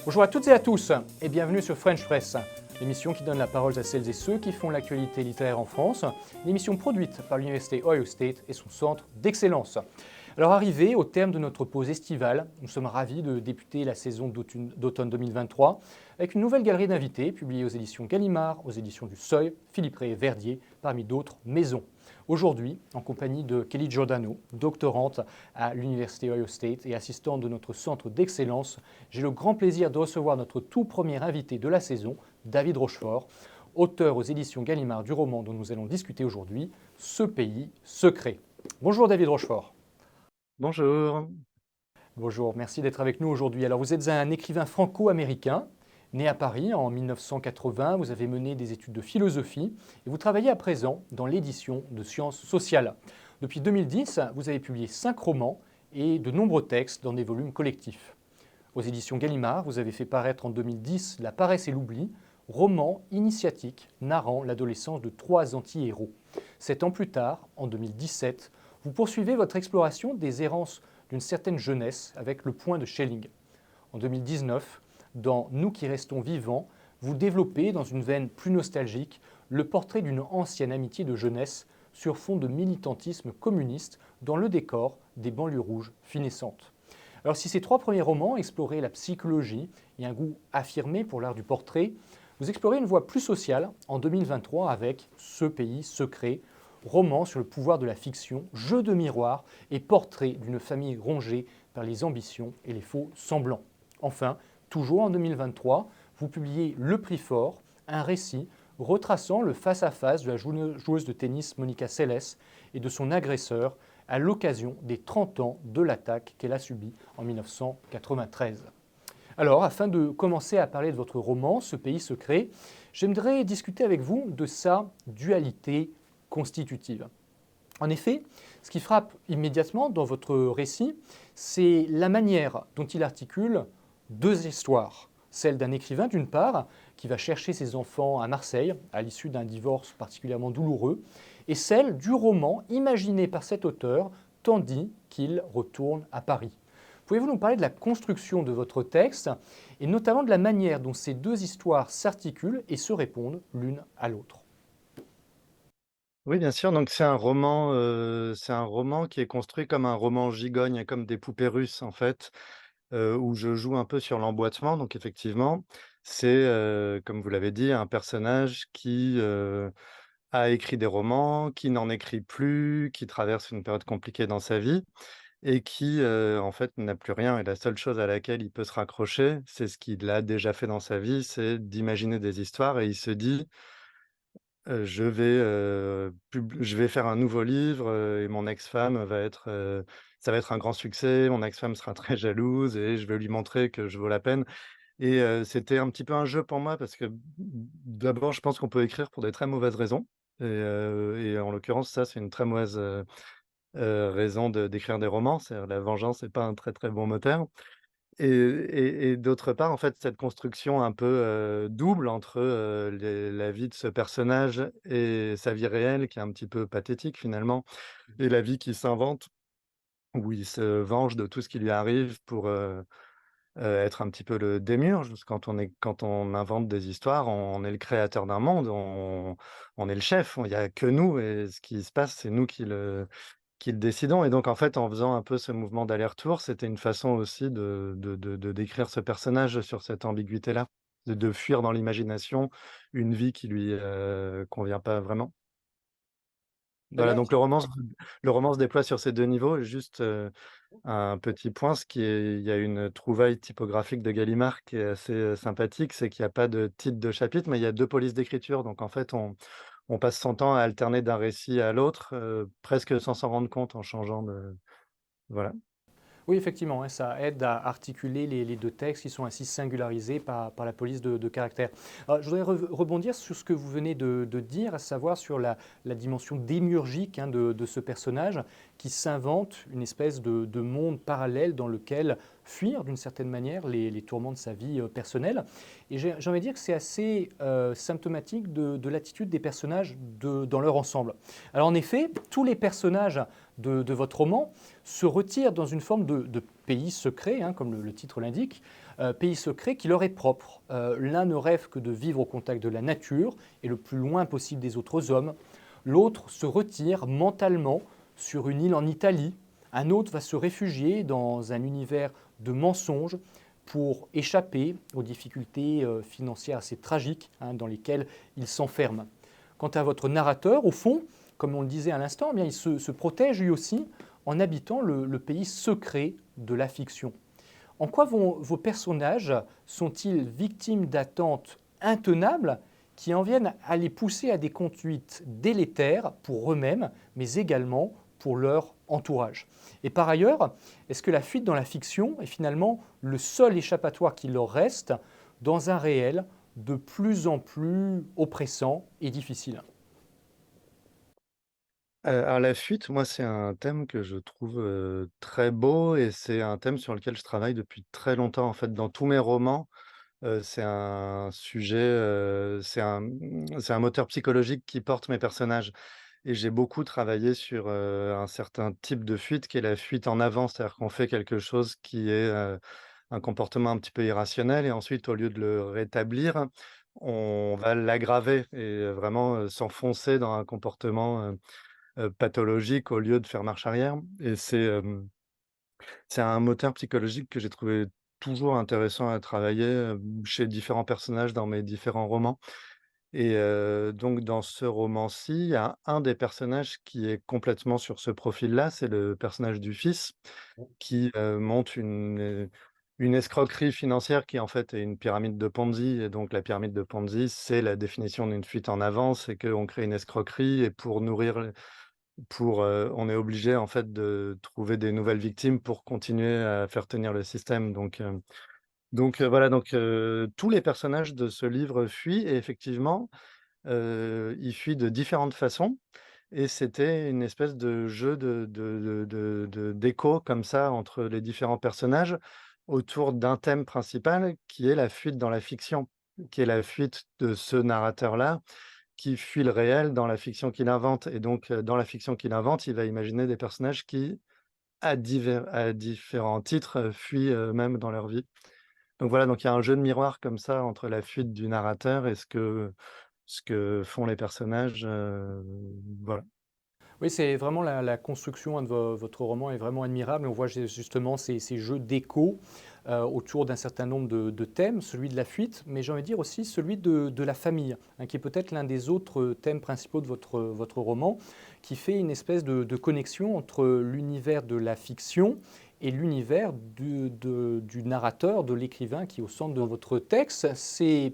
Bonjour à toutes et à tous et bienvenue sur French Press, l'émission qui donne la parole à celles et ceux qui font l'actualité littéraire en France, l'émission produite par l'Université Ohio State et son centre d'excellence. Alors arrivé au terme de notre pause estivale, nous sommes ravis de débuter la saison d'automne 2023 avec une nouvelle galerie d'invités publiée aux éditions Gallimard, aux éditions du Seuil, Philippe Ray et Verdier, parmi d'autres maisons. Aujourd'hui, en compagnie de Kelly Giordano, doctorante à l'Université Ohio State et assistante de notre centre d'excellence, j'ai le grand plaisir de recevoir notre tout premier invité de la saison, David Rochefort, auteur aux éditions Gallimard du roman dont nous allons discuter aujourd'hui, Ce pays secret. Bonjour David Rochefort. Bonjour. Bonjour, merci d'être avec nous aujourd'hui. Alors vous êtes un écrivain franco-américain, né à Paris en 1980, vous avez mené des études de philosophie et vous travaillez à présent dans l'édition de sciences sociales. Depuis 2010, vous avez publié 5 romans et de nombreux textes dans des volumes collectifs. Aux éditions Gallimard, vous avez fait paraître en 2010 La paresse et l'oubli, roman initiatique narrant l'adolescence de 3 anti-héros. 7 ans plus tard, en 2017, vous poursuivez votre exploration des errances d'une certaine jeunesse avec Le Point de Schelling. En 2019, dans Nous qui restons vivants, vous développez, dans une veine plus nostalgique, le portrait d'une ancienne amitié de jeunesse sur fond de militantisme communiste dans le décor des banlieues rouges finissantes. Alors si ces 3 premiers romans exploraient la psychologie et un goût affirmé pour l'art du portrait, vous explorez une voie plus sociale en 2023 avec Ce pays secret, roman sur le pouvoir de la fiction, jeu de miroir et portrait d'une famille rongée par les ambitions et les faux semblants. Enfin, toujours en 2023, vous publiez Le Prix Fort, un récit retraçant le face-à-face de la joueuse de tennis Monica Seles et de son agresseur à l'occasion des 30 ans de l'attaque qu'elle a subie en 1993. Alors, afin de commencer à parler de votre roman, Ce pays secret, j'aimerais discuter avec vous de sa dualité constitutive. En effet, ce qui frappe immédiatement dans votre récit, c'est la manière dont il articule 2 histoires. Celle d'un écrivain, d'une part, qui va chercher ses enfants à Marseille, à l'issue d'un divorce particulièrement douloureux, et celle du roman imaginé par cet auteur, tandis qu'il retourne à Paris. Pouvez-vous nous parler de la construction de votre texte, et notamment de la manière dont ces 2 histoires s'articulent et se répondent l'une à l'autre ? Oui, bien sûr, donc c'est un roman qui est construit comme un roman gigogne, comme des poupées russes, en fait, où je joue un peu sur l'emboîtement. Donc effectivement, c'est, comme vous l'avez dit, un personnage qui, a écrit des romans, qui n'en écrit plus, qui traverse une période compliquée dans sa vie et qui, en fait, n'a plus rien et la seule chose à laquelle il peut se raccrocher, c'est ce qu'il a déjà fait dans sa vie, c'est d'imaginer des histoires et il se dit: je vais faire un nouveau livre, et mon ex-femme va être, ça va être un grand succès. Mon ex-femme sera très jalouse et je vais lui montrer que je vaux la peine et c'était un petit peu un jeu pour moi parce que, d'abord, je pense qu'on peut écrire pour des très mauvaises raisons et en l'occurrence, ça, c'est une très mauvaise, raison d'écrire des romans. C'est-à-dire la vengeance n'est pas un très, très bon moteur. Et d'autre part, en fait, cette construction un peu, double entre, la vie de ce personnage et sa vie réelle qui est un petit peu pathétique finalement et la vie qu'il s'invente, où il se venge de tout ce qui lui arrive pour, être un petit peu le démiurge. Parce que quand on invente des histoires, on est le créateur d'un monde, on est le chef, il y a que nous et ce qui se passe, c'est nous qui le décidons et donc en fait, en faisant un peu ce mouvement d'aller-retour, c'était une façon aussi de décrire ce personnage sur cette ambiguïté-là, de fuir dans l'imagination une vie qui lui, convient pas vraiment. Très Voilà, bien. donc le roman se déploie sur ces 2 niveaux et juste, un petit point, il y a une trouvaille typographique de Gallimard qui est assez, sympathique, c'est qu'il y a pas de titre de chapitre, mais il y a 2 polices d'écriture. Donc en fait, on passe son temps à alterner d'un récit à l'autre, presque sans s'en rendre compte en changeant de voilà. Oui, effectivement, hein, ça aide à articuler les 2 textes qui sont ainsi singularisés par la police de caractère. Alors, je voudrais rebondir sur ce que vous venez de dire, à savoir sur la dimension démiurgique, hein, de ce personnage qui s'invente une espèce de monde parallèle dans lequel fuir d'une certaine manière les tourments de sa vie personnelle. Et j'ai envie de dire que c'est assez symptomatique de l'attitude des personnages dans leur ensemble. Alors en effet, tous les personnages de votre roman se retirent dans une forme de pays secret, hein, comme le titre l'indique, pays secret qui leur est propre. L'un ne rêve que de vivre au contact de la nature et le plus loin possible des autres hommes. L'autre se retire mentalement sur une île en Italie. Un autre va se réfugier dans un univers de mensonges pour échapper aux difficultés financières assez tragiques dans lesquelles il s'enferme. Quant à votre narrateur, au fond, comme on le disait à l'instant, eh bien, il se protège lui aussi en habitant le pays secret de la fiction. En quoi vos personnages sont-ils victimes d'attentes intenables qui en viennent à les pousser à des conduites délétères pour eux-mêmes, mais également pour leur entourage? Et par ailleurs, est-ce que la fuite dans la fiction est finalement le seul échappatoire qui leur reste dans un réel de plus en plus oppressant et difficile? Alors la fuite, moi, c'est un thème que je trouve, très beau et c'est un thème sur lequel je travaille depuis très longtemps. En fait, dans tous mes romans, c'est un sujet, c'est un moteur psychologique qui porte mes personnages et j'ai beaucoup travaillé sur, un certain type de fuite qui est la fuite en avant. C'est-à-dire qu'on fait quelque chose qui est, un comportement un petit peu irrationnel et ensuite au lieu de le rétablir, on va l'aggraver et vraiment, s'enfoncer dans un comportement, pathologique au lieu de faire marche arrière et c'est un moteur psychologique que j'ai trouvé toujours intéressant à travailler, chez différents personnages dans mes différents romans et donc dans ce roman-ci, il y a un des personnages qui est complètement sur ce profil-là, c'est le personnage du fils qui, monte une escroquerie financière qui en fait est une pyramide de Ponzi et donc la pyramide de Ponzi, c'est la définition d'une fuite en avant, c'est qu'on crée une escroquerie et pour nourrir on est obligé en fait de trouver des nouvelles victimes pour continuer à faire tenir le système voilà tous les personnages de ce livre fuient et effectivement, ils fuient de différentes façons et c'était une espèce de jeu d'écho comme ça entre les différents personnages autour d'un thème principal qui est la fuite dans la fiction, qui est la fuite de ce narrateur-là qui fuit le réel dans la fiction qu'il invente et donc dans la fiction qu'il invente, il va imaginer des personnages qui, à différents titres, fuient eux-mêmes dans leur vie. Donc voilà, donc il y a un jeu de miroir comme ça entre la fuite du narrateur et ce que font les personnages, voilà. Oui, c'est vraiment la construction de votre roman est vraiment admirable. On voit justement ces jeux d'écho autour d'un certain nombre de thèmes, celui de la fuite, mais j'ai envie de dire aussi celui de la famille, qui est peut-être l'un des autres thèmes principaux de votre roman, qui fait une espèce de connexion entre l'univers de la fiction et l'univers du narrateur, de l'écrivain qui est au centre de votre texte. C'est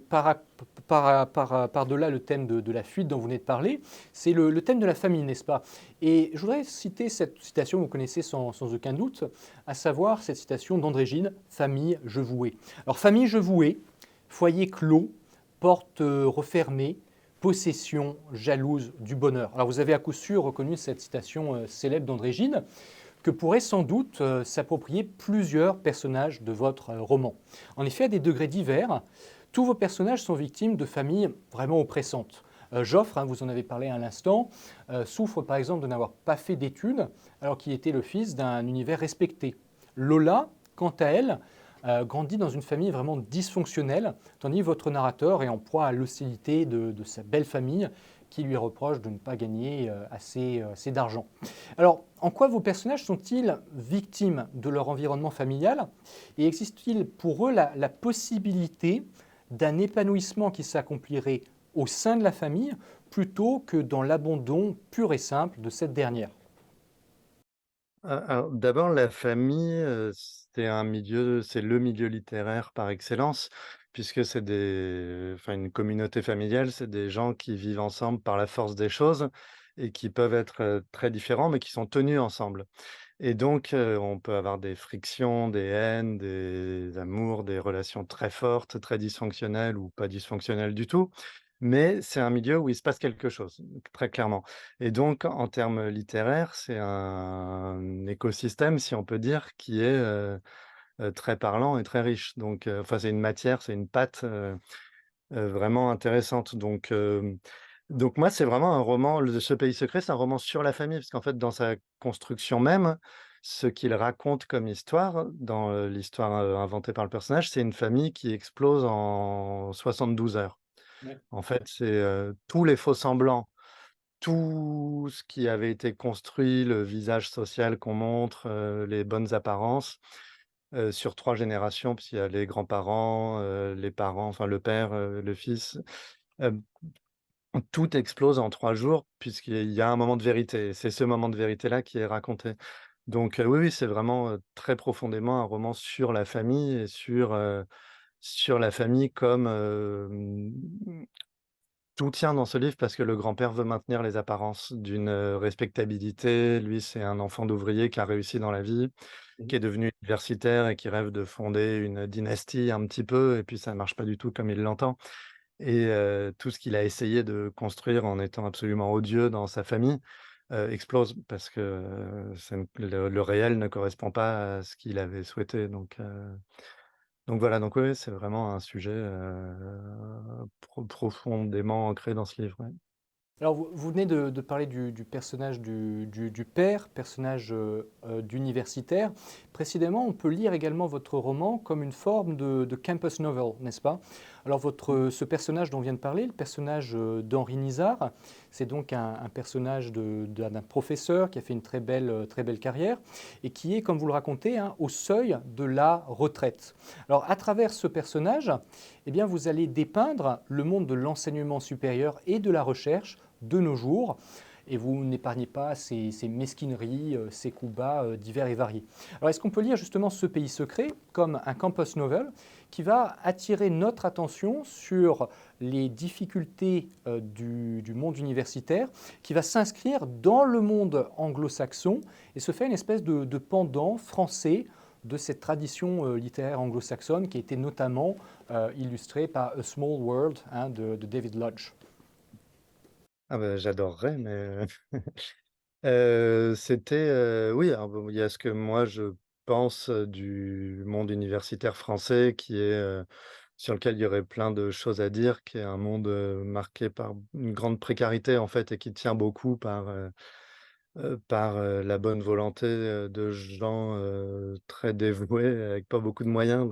par-delà le thème de la fuite dont vous venez de parler, c'est le thème de la famille, n'est-ce pas? Et je voudrais citer cette citation que vous connaissez sans aucun doute, à savoir cette citation d'André Gide, famille, je vouée. Alors famille, je vouée, foyer clos, porte refermée, possession jalouse du bonheur. Alors vous avez à coup sûr reconnu cette citation célèbre d'André Gide, que pourraient sans doute s'approprier plusieurs personnages de votre roman. En effet, à des degrés divers, tous vos personnages sont victimes de familles vraiment oppressantes. Joffre, vous en avez parlé à l'instant, souffre par exemple de n'avoir pas fait d'études alors qu'il était le fils d'un univers respecté. Lola, quant à elle, grandit dans une famille vraiment dysfonctionnelle, tandis que votre narrateur est en proie à l'hostilité de sa belle famille qui lui reproche de ne pas gagner assez d'argent. Alors, en quoi vos personnages sont-ils victimes de leur environnement familial et existe-t-il pour eux la possibilité d'un épanouissement qui s'accomplirait au sein de la famille plutôt que dans l'abandon pur et simple de cette dernière? Alors d'abord la famille, c'est le milieu littéraire par excellence puisque c'est une communauté familiale, c'est des gens qui vivent ensemble par la force des choses et qui peuvent être, très différents mais qui sont tenus ensemble et donc on peut avoir des frictions, des haines, des amours, des relations très fortes, très dysfonctionnelles ou pas dysfonctionnelles du tout. Mais c'est un milieu où il se passe quelque chose, très clairement. Et donc, en termes littéraires, c'est un écosystème, si on peut dire, qui est très parlant et très riche. Donc, c'est une matière, c'est une pâte vraiment intéressante. Donc moi, c'est vraiment un roman. Ce pays secret, c'est un roman sur la famille, parce qu'en fait, dans sa construction même, ce qu'il raconte comme histoire dans, l'histoire, inventée par le personnage, c'est une famille qui explose en 72 heures. Ouais. En fait, c'est, tous les faux-semblants, tout ce qui avait été construit, le visage social qu'on montre, les bonnes apparences, sur 3 générations, puisqu'il y a les grands-parents, les parents, enfin le père, le fils, hem, tout explose en 3 jours puisqu'il y a un moment de vérité et c'est ce moment de vérité-là qui est raconté. Donc, oui, oui, c'est vraiment, très profondément un roman sur la famille et sur la famille comme, tout tient dans ce livre parce que le grand-père veut maintenir les apparences d'une, respectabilité. Lui, c'est un enfant d'ouvrier qui a réussi dans la vie, qui Mmh. est devenu universitaire et qui rêve de fonder une dynastie un petit peu et puis ça ne marche pas du tout comme il l'entend et tout ce qu'il a essayé de construire en étant absolument odieux dans sa famille, explose parce que, ça ne le réel ne correspond pas à ce qu'il avait souhaité donc voilà, donc oui, oui, c'est vraiment un sujet, profondément ancré dans ce livre, ouais. Alors, vous venez de parler du personnage du père, personnage d'universitaire. Précisément, on peut lire également votre roman comme une forme de campus novel, n'est-ce pas? Alors, ce personnage dont on vient de parler, le personnage d'Henri Nizar, c'est donc un personnage d'un professeur qui a fait une très belle carrière et qui est, comme vous le racontez, hein, au seuil de la retraite. Alors, à travers ce personnage, eh bien, vous allez dépeindre le monde de l'enseignement supérieur et de la recherche de nos jours, et vous n'épargnez pas ces mesquineries, ces coups bas divers et variés. Alors est-ce qu'on peut lire justement Ce pays secret comme un campus novel qui va attirer notre attention sur les difficultés du monde universitaire, qui va s'inscrire dans le monde anglo-saxon et se fait une espèce de pendant français de cette tradition littéraire anglo-saxonne qui a été notamment illustrée par A Small World, hein, de David Lodge. Ah bah, j'adorerais, mais c'était, oui, alors bon, il y a ce que moi je pense, du monde universitaire français qui est, sur lequel il y aurait plein de choses à dire, qui est un monde, marqué par une grande précarité, en fait et qui tient beaucoup par, la bonne volonté, de gens, très dévoués avec pas beaucoup de moyens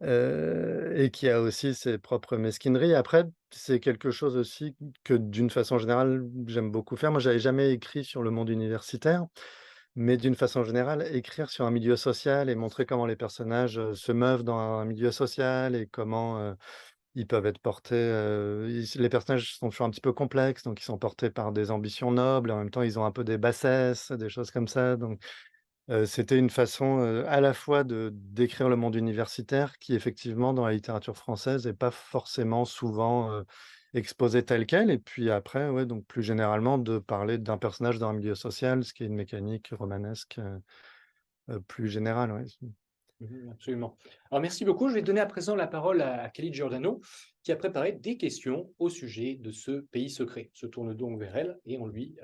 et qui a aussi ses propres mesquineries. Après, c'est quelque chose aussi que d'une façon générale, j'aime beaucoup faire. Moi, j'avais jamais écrit sur le monde universitaire, mais d'une façon générale, écrire sur un milieu social et montrer comment les personnages, se meuvent dans un milieu social et comment, ils peuvent être portés, les personnages sont toujours un petit peu complexes, donc ils sont portés par des ambitions nobles et en même temps, ils ont un peu des bassesses, des choses comme ça, donc c'était une façon, à la fois de décrire le monde universitaire qui effectivement dans la littérature française est pas forcément souvent, exposé tel quel et puis après, ouais, donc plus généralement de parler d'un personnage dans un milieu social, ce qui est une mécanique romanesque, plus générale, ouais. Mhm, absolument. Alors merci beaucoup. Je vais donner à présent la parole à Kelly Giordano qui a préparé des questions au sujet de ce pays secret. Se tourne donc vers elle et on lui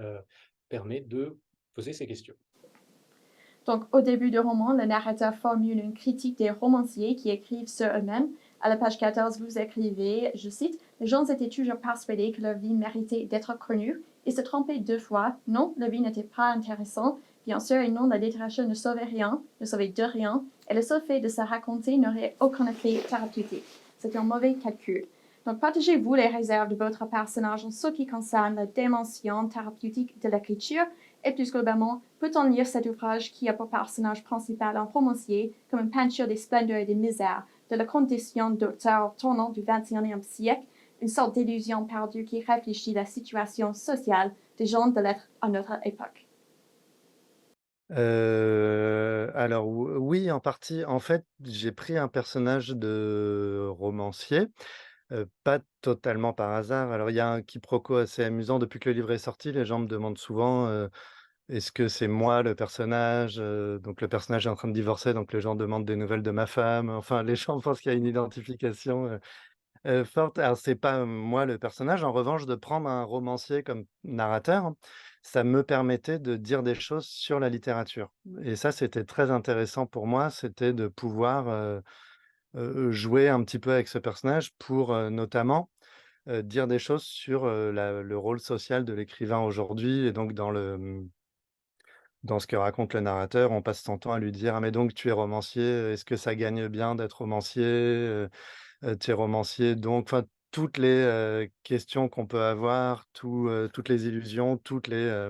permet de poser ses questions. Donc, au début du roman, le narrateur formule une critique des romanciers qui écrivent sur eux-mêmes. À la page 14, vous écrivez, je cite, les gens étaient toujours persuadés que leur vie méritait d'être connue et se trompaient 2 fois. Non, leur vie n'était pas intéressante. Bien sûr, et non, la littérature ne sauvait rien, ne sauvait de rien, et le seul fait de se raconter n'aurait aucun effet thérapeutique. C'est un mauvais calcul. Donc, partagez-vous les réserves de votre personnage en ce qui concerne la dimension thérapeutique de l'écriture et plus globalement, peut-on lire cet ouvrage qui a pour personnage principal un romancier comme une peinture des splendeurs et des misères de la condition d'auteur tournant du XXIe siècle, une sorte d'illusion perdue qui réfléchit la situation sociale des gens de lettres à notre époque? Alors oui, en partie. En fait, j'ai pris un personnage de romancier, pas totalement par hasard. Alors il y a un quiproquo assez amusant depuis que le livre est sorti, les gens me demandent souvent, est-ce que c'est moi le personnage? Donc le personnage est en train de divorcer, donc les gens demandent des nouvelles de ma femme. Enfin, les gens pensent qu'il y a une identification, forte. Alors c'est pas moi le personnage. En revanche, de prendre un romancier comme narrateur, ça me permettait de dire des choses sur la littérature et ça, c'était très intéressant pour moi. C'était de pouvoir, jouer un petit peu avec ce personnage pour, notamment, dire des choses sur, le rôle social de l'écrivain aujourd'hui et donc dans ce que raconte le narrateur, on passe son temps à lui dire: «Ah mais donc tu es romancier, est-ce que ça gagne bien d'être romancier? Tu es romancier donc» enfin toutes les, questions qu'on peut avoir, toutes les illusions, toutes les,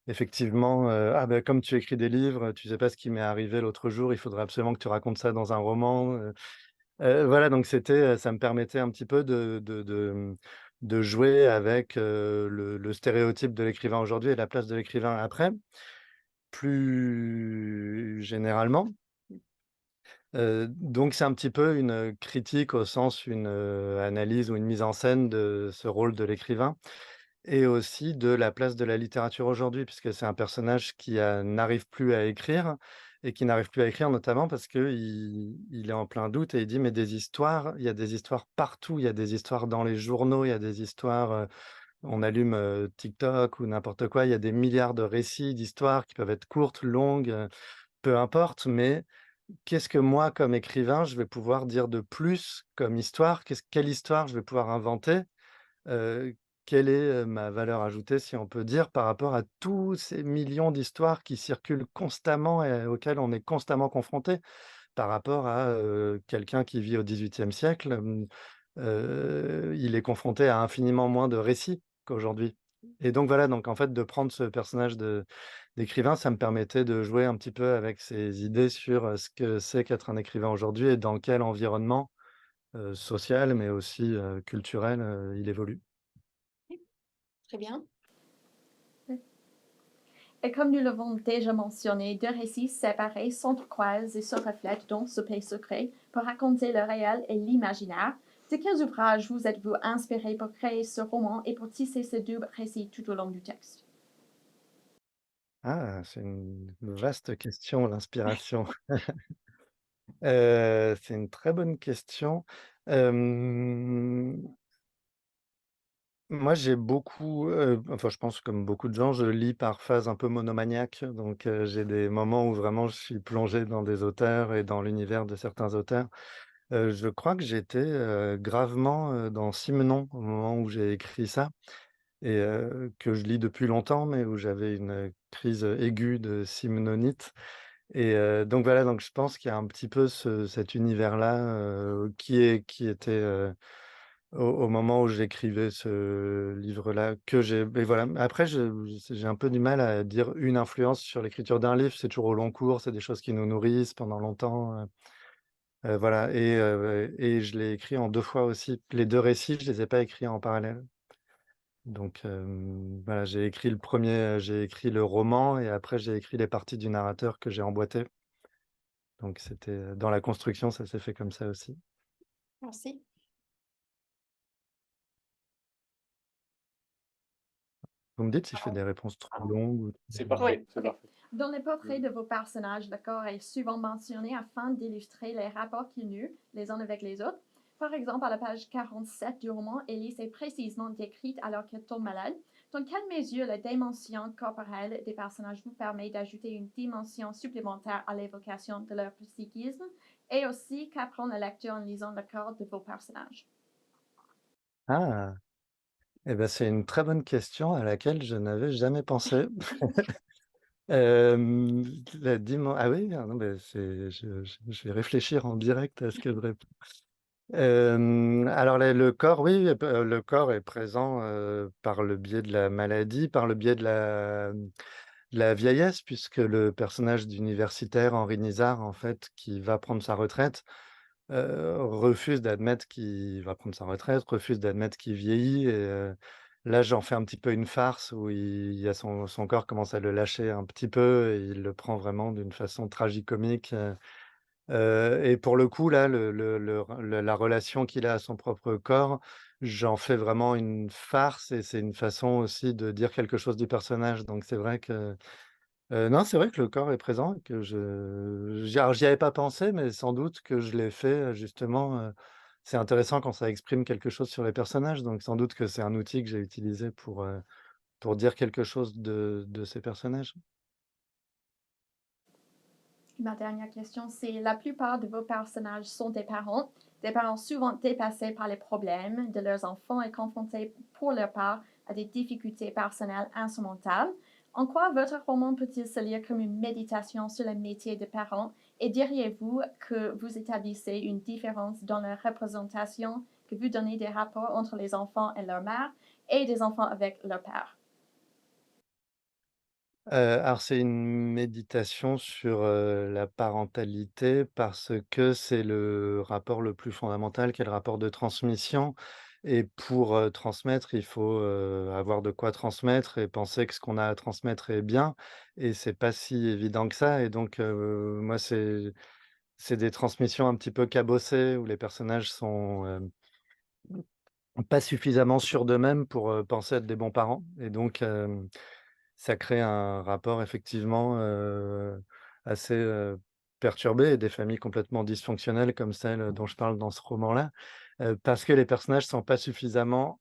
effectivement, «Ah ben comme tu écris des livres, tu sais pas ce qui m'est arrivé l'autre jour, il faudrait absolument que tu racontes ça dans un roman», voilà donc c'était, ça me permettait un petit peu de jouer avec, le stéréotype de l'écrivain aujourd'hui et la place de l'écrivain après. Plus généralement, donc c'est un petit peu une, critique au sens une, analyse ou une mise en scène de ce rôle de l'écrivain et aussi de la place de la littérature aujourd'hui puisque c'est un personnage qui, n'arrive plus à écrire et qui n'arrive plus à écrire notamment parce qu'il est en plein doute et il dit: «Mais des histoires, il y a des histoires partout, il y a des histoires dans les journaux, il y a des histoires, on allume, TikTok ou n'importe quoi, il y a des milliards de récits, d'histoires qui peuvent être courtes, longues, peu importe, mais qu'est-ce que moi, comme écrivain, je vais pouvoir dire de plus comme histoire? Quelle histoire je vais pouvoir inventer? Heu, quelle est, ma valeur ajoutée, si on peut dire, par rapport à tous ces millions d'histoires qui circulent constamment et auxquelles on est constamment confronté? Par rapport à, quelqu'un qui vit au XVIIIe siècle, il est confronté à infiniment moins de récits qu'aujourd'hui et donc voilà, donc en fait, de prendre ce personnage d'écrivain, ça me permettait de jouer un petit peu avec ces idées sur, ce que c'est qu'être un écrivain aujourd'hui et dans quel environnement, social, mais aussi, culturel, il évolue. Très bien. Et comme nous l'avons déjà mentionné, deux récits séparés s'entrecroisent et se reflètent dans ce pays secret pour raconter le réel et l'imaginaire. De quels ouvrages vous êtes-vous inspiré pour créer ce roman et pour tisser ces deux récits tout au long du texte? Ah, c'est une vaste question, l'inspiration. C'est une très bonne question. Hem Moi, j'ai beaucoup, enfin, je pense comme beaucoup de gens, je lis par phase un peu monomaniaque, donc j'ai des moments où vraiment je suis plongé dans des auteurs et dans l'univers de certains auteurs. Je crois que j'étais, gravement, dans Simenon au moment où j'ai écrit ça et que je lis depuis longtemps, mais où j'avais une, crise, aiguë de simenonite et donc voilà, donc je pense qu'il y a un petit peu cet univers-là, qui était, au moment où j'écrivais ce livre-là, que j'ai et voilà. Après j'ai un peu du mal à dire une influence sur l'écriture d'un livre, c'est toujours au long cours, c'est des choses qui nous nourrissent pendant longtemps, voilà et je l'ai écrit en 2 fois aussi. Les 2 récits, je les ai pas écrits en parallèle. Donc voilà, j'ai écrit le roman et après j'ai écrit les parties du narrateur que j'ai emboîtées. Donc c'était, dans la construction, ça s'est fait comme ça aussi. Merci. Vous me dites si je fais des réponses trop longues ou C'est Oui, parfait, c'est ok. parfait. Dans les portraits de vos personnages, le corps est souvent mentionné afin d'illustrer les rapports qu'ils nouent les uns avec les autres. Par exemple, à la page 47 du roman, Elise est précisément décrite alors qu'elle tombe malade. Dans quelle mesure la dimension corporelle des personnages vous permet d'ajouter une dimension supplémentaire à l'évocation de leur psychisme et aussi qu'apprend le lecteur en lisant le corps de vos personnages? ah! Et bah, c'est une très bonne question à laquelle je n'avais jamais pensé. La dimen ah oui, ah non, beh, c'est je vais réfléchir en direct à ce que je réponds. Alors le corps, oui, le corps est présent, par le biais de la maladie, par le biais de la vieillesse, puisque le personnage d'universitaire Henri Nisard, en fait, qui va prendre sa retraite, refuse d'admettre qu'il va prendre sa retraite, refuse d'admettre qu'il vieillit et là, j'en fais un petit peu une farce où il y a son corps commence à le lâcher un petit peu et il le prend vraiment d'une façon tragicomique, et pour le coup, là, la relation qu'il a à son propre corps, j'en fais vraiment une farce et c'est une façon aussi de dire quelque chose du personnage. Donc c'est vrai que, non, c'est vrai que le corps est présent et que alors j'y avais pas pensé, mais sans doute que je l'ai fait, justement, c'est intéressant quand ça exprime quelque chose sur les personnages, donc sans doute que c'est un outil que j'ai utilisé pour dire quelque chose de ces personnages. Ma dernière question, c'est la plupart de vos personnages sont des parents souvent dépassés par les problèmes de leurs enfants et confrontés pour leur part à des difficultés personnelles insurmontables. En quoi votre roman peut-il se lire comme une méditation sur le métier de parent et diriez-vous que vous établissez une différence dans la représentation que vous donnez des rapports entre les enfants et leur mère et des enfants avec leur père? Alors c'est une méditation sur, la parentalité parce que c'est le rapport le plus fondamental qui est le rapport de transmission et pour, transmettre, il faut, avoir de quoi transmettre et penser que ce qu'on a à transmettre est bien et c'est pas si évident que ça et donc moi c'est des transmissions un petit peu cabossées où les personnages sont, pas suffisamment sûrs d'eux-mêmes pour, penser être des bons parents et donc ça crée un rapport effectivement, assez, perturbé et des familles complètement dysfonctionnelles comme celle dont je parle dans ce roman-là, parce que les personnages sont pas suffisamment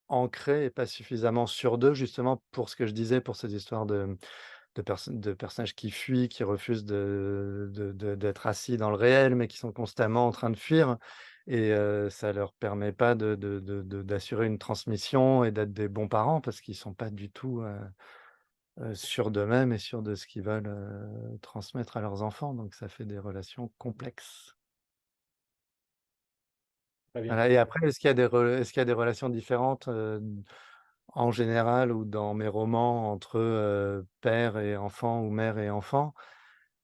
ancrés et pas suffisamment sûrs d'eux justement pour ce que je disais, pour ces histoires de personnages qui fuient, qui refusent d'être assis dans le réel, mais qui sont constamment en train de fuir et ça leur permet pas d'assurer une transmission et d'être des bons parents parce qu'ils sont pas du tout, sûrs d'eux-mêmes et sûrs de ce qu'ils veulent, transmettre à leurs enfants, donc ça fait des relations complexes. Très bien. Voilà et après est-ce qu'il y a des relations différentes, en général ou dans mes romans entre, père et enfant ou mère et enfant?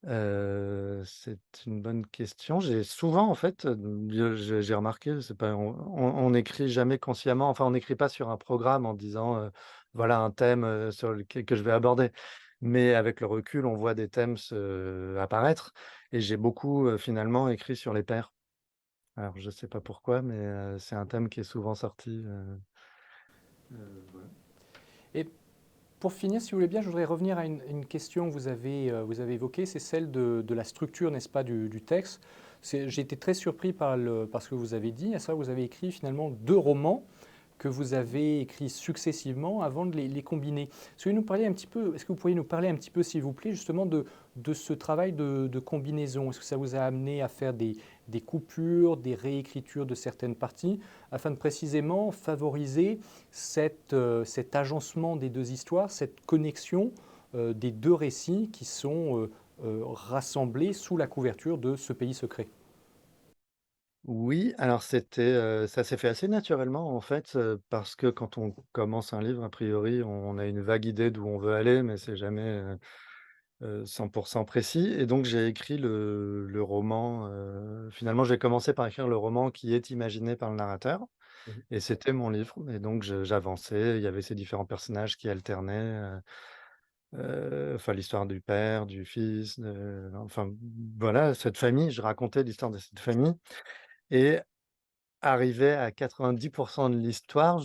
C'est une bonne question. J'ai souvent en fait, j'ai remarqué, c'est pas on n'écrit jamais consciemment, enfin on n'écrit pas sur un programme en disant, voilà un thème, sur lequel que je vais aborder. Mais avec le recul, on voit des thèmes apparaître et j'ai beaucoup, finalement écrit sur les pères. Alors je sais pas pourquoi, mais, c'est un thème qui est souvent sorti, voilà. Et pour finir, si vous voulez bien, je voudrais revenir à une question que vous avez évoquée, c'est celle de la structure, n'est-ce pas, du texte. J'ai été très surpris par ce que vous avez dit, à savoir que vous avez écrit finalement 2 romans que vous avez écrits successivement avant de les combiner. Est-ce que vous pourriez nous parler un petit peu, s'il vous plaît, justement de ce travail de combinaison? Est-ce que ça vous a amené à faire des coupures, des réécritures de certaines parties, afin de précisément favoriser cet agencement des 2 histoires, cette connexion des 2 récits qui sont rassemblés sous la couverture de ce pays secret? Oui, alors ça s'est fait assez naturellement en fait, parce que quand on commence un livre, a priori, on a une vague idée d'où on veut aller, mais c'est jamais, 100 précis et donc j'ai écrit le roman, finalement j'ai commencé par écrire le roman qui est imaginé par le narrateur Mmh. et c'était mon livre et donc j'avançais, il y avait ces différents personnages qui alternaient, enfin l'histoire du père, du fils, enfin voilà, cette famille, je racontais l'histoire de cette famille et arrivé à 90 de l'histoire,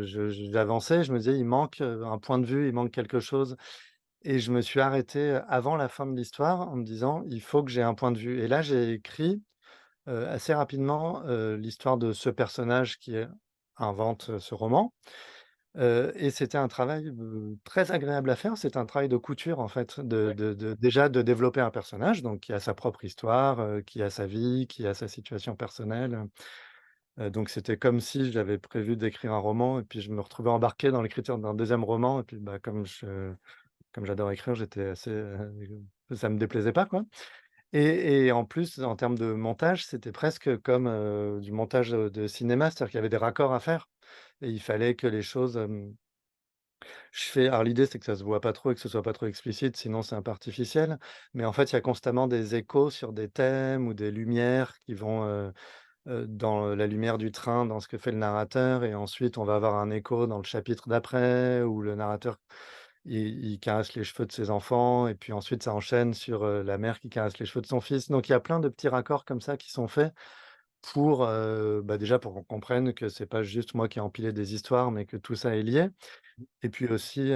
j'avançais, je me disais: «Il manque, un point de vue, il manque quelque chose» et je me suis arrêté, avant la fin de l'histoire en me disant: «Il faut que j'ai un point de vue» et là, j'ai écrit, assez rapidement, l'histoire de ce personnage qui, invente, ce roman, et c'était un travail, très agréable à faire. C'est un travail de couture, en fait, déjà de développer un personnage, donc qui a sa propre histoire, qui a sa vie, qui a sa situation personnelle. Donc c'était comme si j'avais prévu d'écrire un roman et puis je me retrouvais embarqué dans l'écriture d'un deuxième roman et puis, bah, comme j'adore écrire, j'étais assez, ça me déplaisait pas, quoi et en plus, en termes de montage, c'était presque comme, du montage, de cinéma. C'est-à-dire qu'il y avait des raccords à faire et il fallait que les choses, alors l'idée, c'est que ça se voit pas trop et que ce soit pas trop explicite, sinon c'est un peu artificiel. Mais en fait, il y a constamment des échos sur des thèmes ou des lumières qui vont, dans la lumière du train, dans ce que fait le narrateur et ensuite on va avoir un écho dans le chapitre d'après où le narrateur, il caresse les cheveux de ses enfants et puis ensuite ça enchaîne sur, la mère qui caresse les cheveux de son fils. Donc il y a plein de petits raccords comme ça qui sont faits pour, bah, déjà pour qu'on comprenne que c'est pas juste moi qui ai empilé des histoires, mais que tout ça est lié et puis aussi,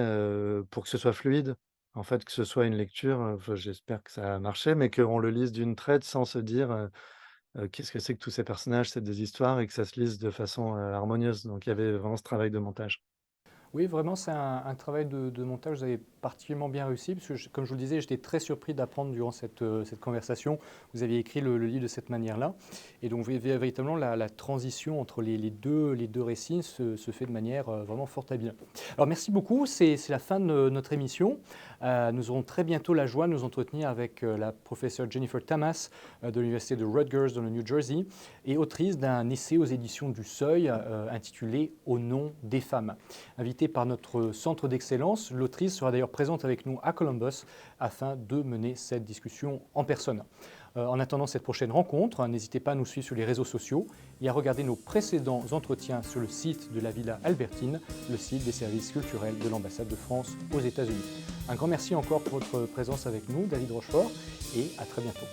pour que ce soit fluide. En fait, que ce soit une lecture, enfin j'espère que ça a marché, mais qu'on le lise d'une traite sans se dire, qu'est-ce que c'est que tous ces personnages? C'est des histoires et que ça se lise de façon, harmonieuse. Donc il y avait vraiment ce travail de montage. Oui, vraiment, c'est un travail de montage que vous avez particulièrement bien réussi, parce que, comme je vous le disais, j'étais très surpris d'apprendre durant cette conversation. Vous aviez écrit le livre de cette manière-là. Et donc, véritablement, la transition entre les deux récits se fait de manière vraiment fort habile. Alors, merci beaucoup. C'est la fin de notre émission. Nous aurons très bientôt la joie de nous entretenir avec la professeure Jennifer Tamas de l'Université de Rutgers dans le New Jersey et autrice d'un essai aux éditions du Seuil intitulé « Au nom des femmes ». Invitée par notre centre d'excellence, l'autrice sera d'ailleurs présente avec nous à Columbus afin de mener cette discussion en personne. En attendant cette prochaine rencontre, n'hésitez pas à nous suivre sur les réseaux sociaux et à regarder nos précédents entretiens sur le site de la Villa Albertine, le site des services culturels de l'ambassade de France aux États-Unis. Un grand merci encore pour votre présence avec nous, David Rochefort, et à très bientôt.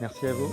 Merci à vous.